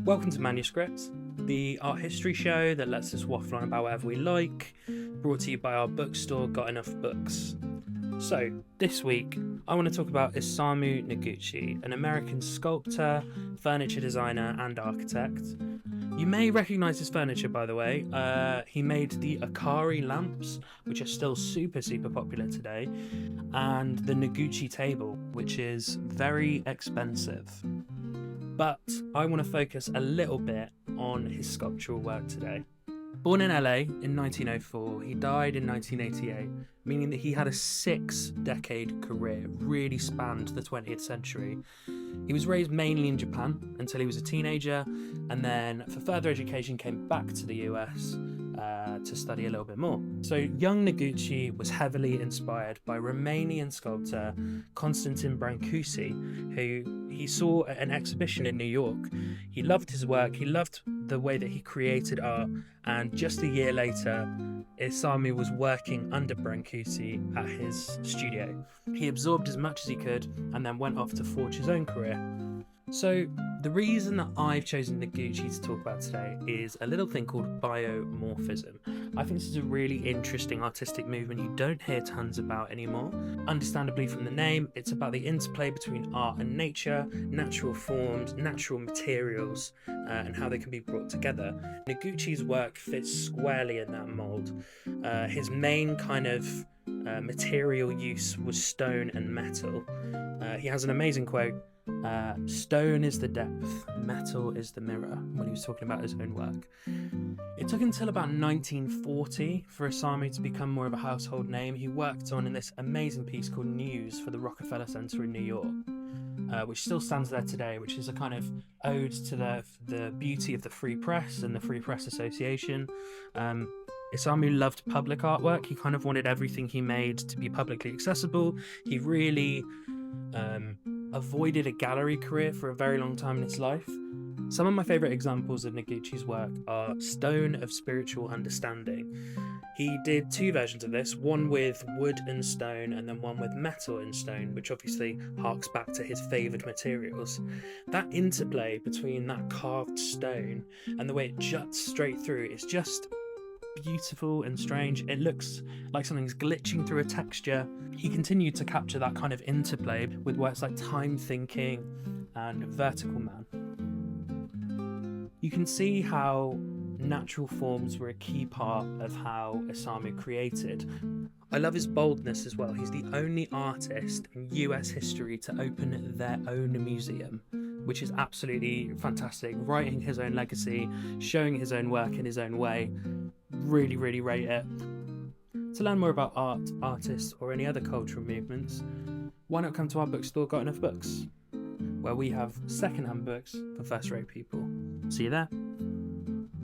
Welcome to Manuscript, the art history show that lets us waffle on about whatever we like, brought to you by our bookstore Got Enough Books. So, this week, I want to talk about Isamu Noguchi, an American sculptor, furniture designer, and architect. You may recognise his furniture, by the way. He made the Akari lamps, which are still super popular today, and the Noguchi table, which is very expensive. But I want to focus a little bit on his sculptural work today. Born in LA in 1904, he died in 1988, meaning that he had a 6-decade career, really spanned the 20th century. He was raised mainly in Japan until he was a teenager, and then for further education came back to the US to study a little bit more. So young Noguchi was heavily inspired by Romanian sculptor Constantin Brancusi, who he saw at an exhibition in New York. He loved his work, he loved the way that he created art, and just a year later, Isamu was working under Brancusi at his studio. He absorbed as much as he could and then went off to forge his own career. So the reason that I've chosen Noguchi to talk about today is a little thing called biomorphism. I think this is a really interesting artistic movement you don't hear tons about anymore. Understandably from the name, it's about the interplay between art and nature, natural forms, natural materials, and how they can be brought together. Noguchi's work fits squarely in that mould. His main kind of material use was stone and metal. He has an amazing quote, "Stone is the depth, metal is the mirror," when he was talking about his own work. It took until about 1940 for Isamu to become more of a household name. He worked on in this amazing piece called News for the Rockefeller Center in New York, which still stands there today, which is a kind of ode to the beauty of the Free Press and the Free Press Association. Isamu loved public artwork. He kind of wanted everything he made to be publicly accessible. He really avoided a gallery career for a very long time in his life. Some of my favourite examples of Noguchi's work are Stone of Spiritual Understanding. He did 2 versions of this, one with wood and stone and then one with metal and stone, which obviously harks back to his favoured materials. That interplay between that carved stone and the way it juts straight through is just beautiful and strange. It looks like something's glitching through a texture. He continued to capture that kind of interplay with works like Time Thinking and Vertical Man. You can see how natural forms were a key part of how Isamu created. I love his boldness as well. He's the only artist in US history to open their own museum, which is absolutely fantastic. Writing his own legacy, showing his own work in his own way. Really rate it. To learn more about art, artists, or any other cultural movements, why not come to our bookstore Got Enough Books, where we have second-hand books for first-rate people. See you there.